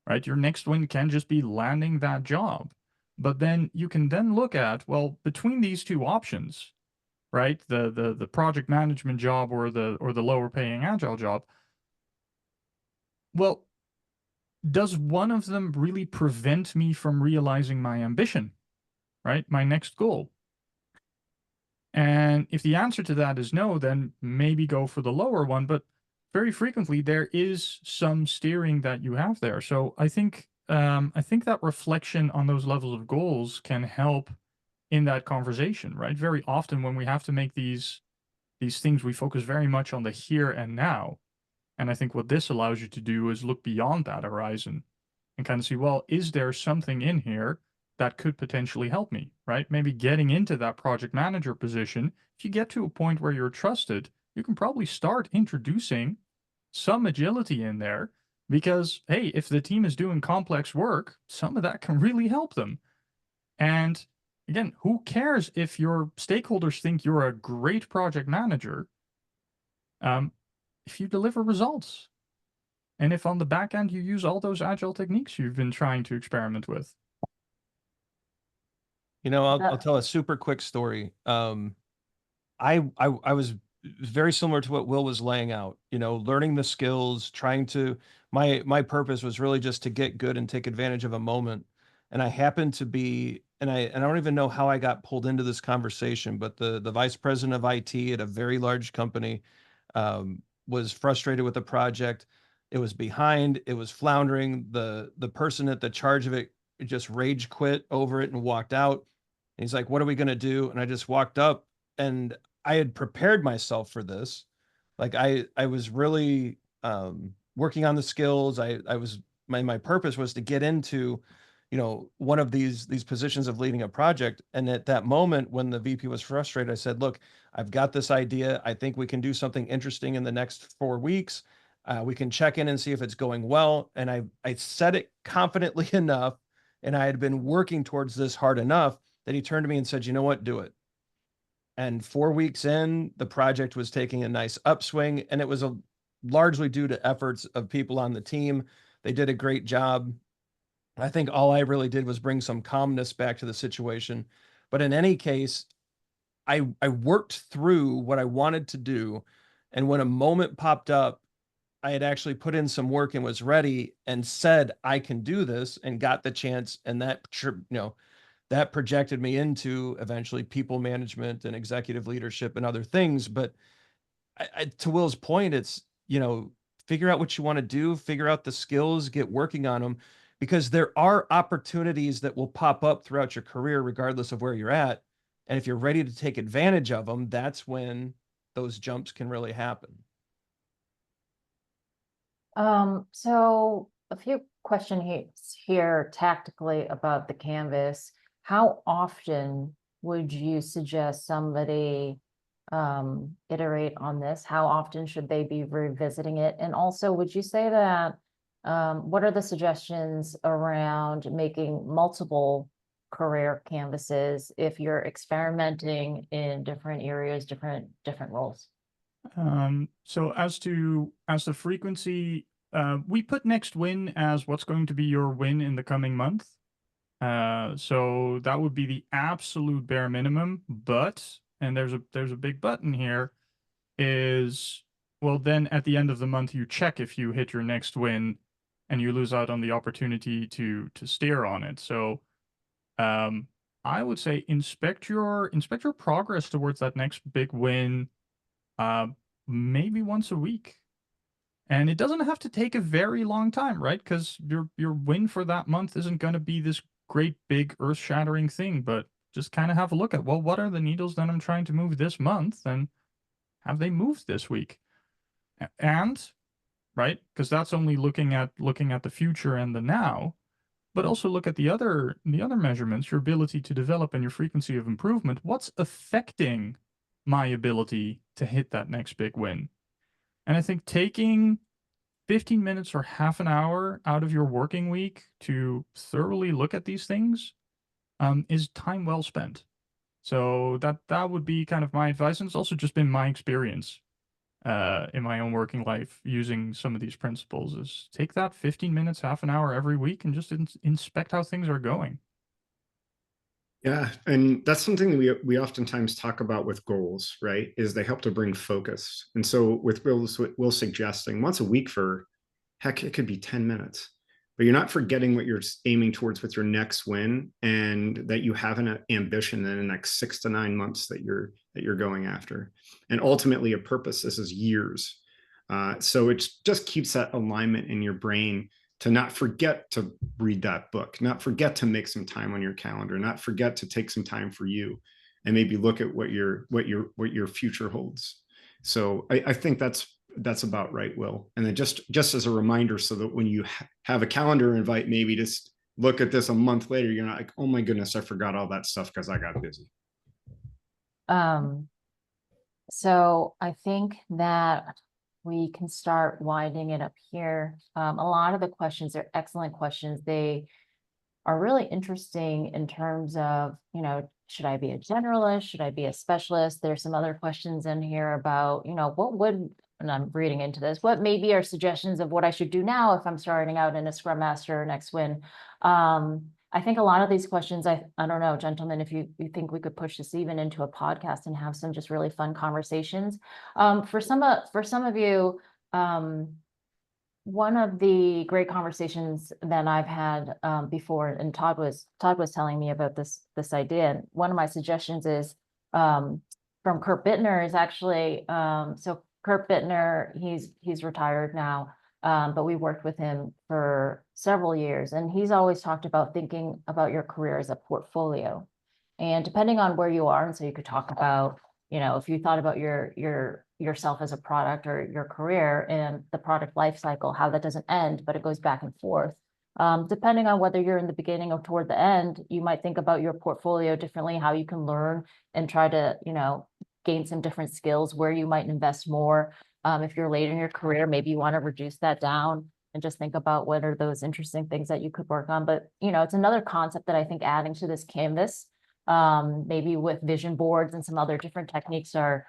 right? Your next win can just be landing that job. But then you can then look at, well, between these two options, right? The project management job or the lower paying agile job. Well, does one of them really prevent me from realizing my ambition, right? My next goal? And if the answer to that is no, then maybe go for the lower one. But very frequently there is some steering that you have there. So I think that reflection on those levels of goals can help in that conversation, right? Very often when we have to make these things, we focus very much on the here and now. And I think what this allows you to do is look beyond that horizon and kind of see, well, is there something in here that could potentially help me, right? Maybe getting into that project manager position, if you get to a point where you're trusted, you can probably start introducing some agility in there because, hey, if the team is doing complex work, some of that can really help them. And again, who cares if your stakeholders think you're a great project manager um, if you deliver results? And if on the back end you use all those agile techniques you've been trying to experiment with. You know, I'll That- tell a super quick story. I was very similar to what Will was laying out, you know, learning the skills, trying to my purpose was really just to get good and take advantage of a moment. And I happened to be and I don't even know how I got pulled into this conversation, but the vice president of IT at a very large company was frustrated with the project. It was behind, it was floundering. The person at the charge of it just rage quit over it and walked out. And he's like, "What are we going to do?" And I just walked up and I had prepared myself for this. Like I was really working on the skills. I was my purpose was to get into, you know, one of these positions of leading a project. And at that moment when the VP was frustrated, I said, "Look, I've got this idea. I think we can do something interesting in the next 4 weeks. We can check in and see if it's going well." And I said it confidently enough, and I had been working towards this hard enough that he turned to me and said, "You know what? Do it." And 4 weeks in, the project was taking a nice upswing, and it was largely due to efforts of people on the team. They did a great job. I think all I really did was bring some calmness back to the situation. But in any case, I worked through what I wanted to do. And when a moment popped up, I had actually put in some work and was ready and said, "I can do this," and got the chance. And that projected me into eventually people management and executive leadership and other things. But to Will's point, it's, you know, figure out what you want to do, figure out the skills, get working on them, because there are opportunities that will pop up throughout your career, regardless of where you're at. And if you're ready to take advantage of them, that's when those jumps can really happen. So a few questions here tactically about the Canvas. How often would you suggest somebody iterate on this? How often should they be revisiting it? And also, would you say that what are the suggestions around making multiple career canvases if you're experimenting in different areas, different roles? So as the frequency, we put next win as what's going to be your win in the coming month. So that would be the absolute bare minimum. But, and there's a big button here, is, well, then at the end of the month you check if you hit your next win, and you lose out on the opportunity to steer on it. So I would say inspect your progress towards that next big win, uh, maybe once a week. And it doesn't have to take a very long time, right? Because your win for that month isn't going to be this great big earth-shattering thing, but just kind of have a look at, well, what are the needles that I'm trying to move this month, and have they moved this week? And right, because that's only looking at the future and the now, but also look at the other measurements, your ability to develop and your frequency of improvement. What's affecting my ability to hit that next big win? And I think taking 15 minutes or half an hour out of your working week to thoroughly look at these things is time well spent. So that would be kind of my advice, and it's also just been my experience in my own working life using some of these principles. Is take that 15 minutes, half an hour every week, and just inspect how things are going. Yeah, and that's something that we oftentimes talk about with goals, right? Is they help to bring focus. And so with Will suggesting once a week for, heck, it could be 10 minutes, but you're not forgetting what you're aiming towards with your next win, and that you have an ambition in the next 6 to 9 months that you're going after, and ultimately a purpose. This is years. So it just keeps that alignment in your brain to not forget to read that book, not forget to make some time on your calendar, not forget to take some time for you, and maybe look at what your future holds. So I think that's about right, Will. And then just as a reminder, so that when you have a calendar invite, maybe just look at this a month later, you're not like, oh my goodness, I forgot all that stuff because I got busy. So I think that we can start winding it up here. A lot of the questions are excellent questions. They are really interesting in terms of, you know, should I be a generalist? Should I be a specialist? There's some other questions in here about, you know, what would, and I'm reading into this, what maybe are suggestions of what I should do now if I'm starting out in a Scrum Master or next win? I think a lot of these questions, I don't know, gentlemen, if you think we could push this even into a podcast and have some just really fun conversations. For some of you, one of the great conversations that I've had before, and Todd was telling me about this idea. And one of my suggestions is from Kurt Bittner is actually so Kurt Bittner, he's retired now, but we worked with him for several years, and he's always talked about thinking about your career as a portfolio. And depending on where you are, and so you could talk about, you know, if you thought about yourself as a product or your career and the product life cycle, how that doesn't end, but it goes back and forth. Depending on whether you're in the beginning or toward the end, you might think about your portfolio differently, how you can learn and try to, you know, gain some different skills, where you might invest more. If you're late in your career, maybe you want to reduce that down and just think about what are those interesting things that you could work on. But, you know, it's another concept that I think adding to this canvas, maybe with vision boards and some other different techniques are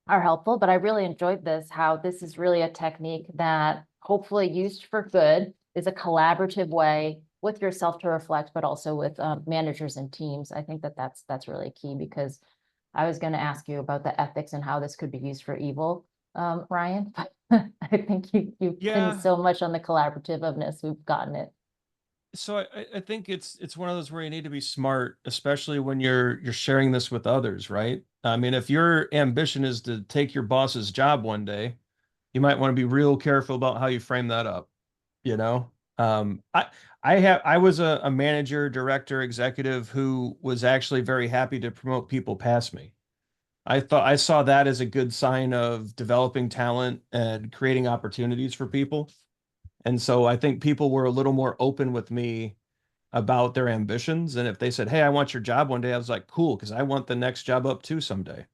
helpful. But I really enjoyed this, how this is really a technique that hopefully used for good is a collaborative way with yourself to reflect, but also with managers and teams. I think that that's really key, because I was going to ask you about the ethics and how this could be used for evil, Ryan. I think you've Yeah. been so much on the collaborativeness. We've gotten it. So I think it's one of those where you need to be smart, especially when you're sharing this with others, right? I mean, if your ambition is to take your boss's job one day, you might want to be real careful about how you frame that up, you know? I was a manager, director, executive who was actually very happy to promote people past me. I saw that as a good sign of developing talent and creating opportunities for people. And so I think people were a little more open with me about their ambitions. And if they said, "Hey, I want your job one day," I was like, "Cool," because I want the next job up too someday.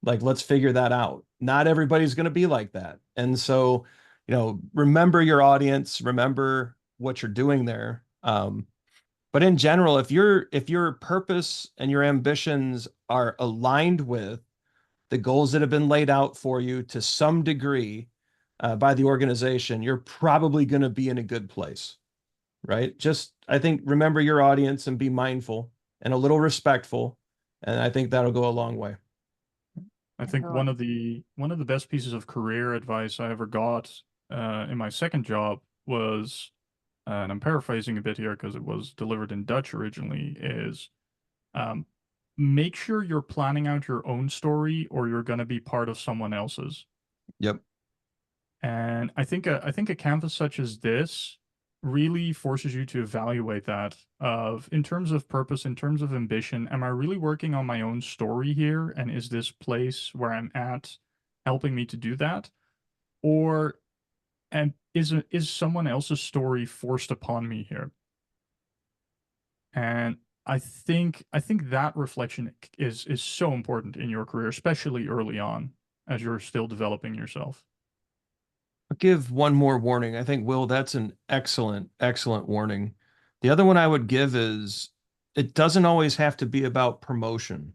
Like, let's figure that out. Not everybody's going to be like that. And so, you know, remember your audience, remember what you're doing there. But in general, if your purpose and your ambitions are aligned with the goals that have been laid out for you to some degree by the organization, you're probably going to be in a good place, right? Just, I think, remember your audience and be mindful and a little respectful. And I think that'll go a long way. I think one of the best pieces of career advice I ever got in my second job was, and I'm paraphrasing a bit here because it was delivered in Dutch originally, is make sure you're planning out your own story or you're going to be part of someone else's. Yep. And I think a canvas such as this really forces you to evaluate that of in terms of purpose, in terms of ambition, am I really working on my own story here? And is this place where I'm at helping me to do that? Or and is someone else's story forced upon me here? And I think that reflection is so important in your career, especially early on as you're still developing yourself. I'll give one more warning. I think, Will, that's an excellent, excellent warning. The other one I would give is it doesn't always have to be about promotion.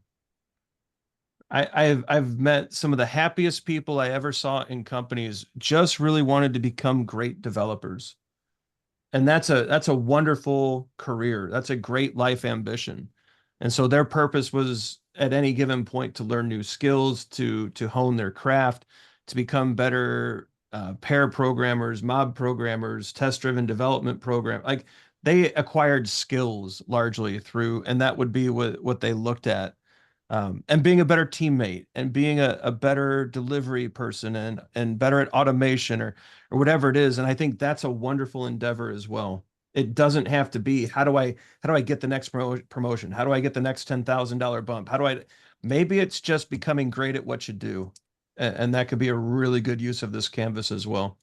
I've met some of the happiest people I ever saw in companies just really wanted to become great developers. And that's a wonderful career. That's a great life ambition. And so their purpose was at any given point to learn new skills, to hone their craft, to become better pair programmers, mob programmers, test-driven development program. Like they acquired skills largely through, and that would be what they looked at. And being a better teammate and being a better delivery person and better at automation or whatever it is. And I think that's a wonderful endeavor as well. It doesn't have to be how do I get the next promotion? How do I get the next $10,000 bump? Maybe it's just becoming great at what you do. And that could be a really good use of this canvas as well.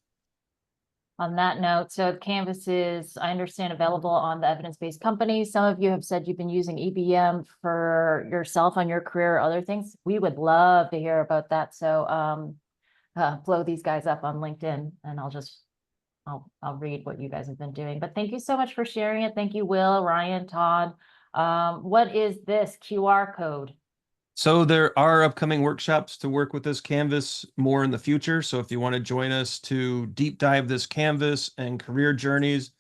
On that note, so Canvas is, I understand, available on the evidence-based companies. Some of you have said you've been using EBM for yourself on your career or other things. We would love to hear about that. So blow these guys up on LinkedIn and I'll read what you guys have been doing. But thank you so much for sharing it. Thank you, Will, Ryan, Todd. What is this QR code? So there are upcoming workshops to work with this canvas more in the future. So if you want to join us to deep dive this canvas and career journeys,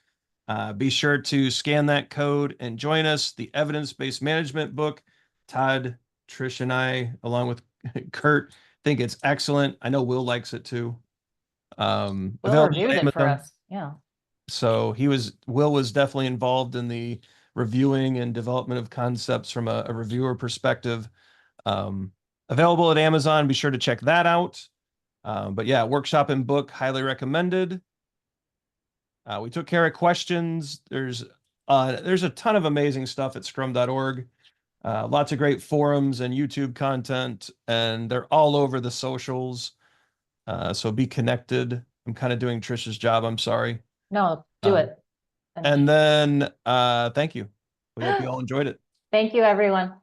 be sure to scan that code and join us. The evidence-based management book, Todd, Trish, and I, along with Kurt, think it's excellent. I know Will likes it too. Will Available reviewed on it for Amazon. us. Yeah. So Will was definitely involved in the reviewing and development of concepts from a reviewer perspective. Available at Amazon. Be sure to check that out. But yeah, workshop and book, highly recommended. We took care of questions. There's a ton of amazing stuff at Scrum.org. Lots of great forums and YouTube content, and they're all over the socials. So be connected. I'm kind of doing Trish's job. I'm sorry. No, do it. And then thank you. We hope you all enjoyed it. Thank you, everyone.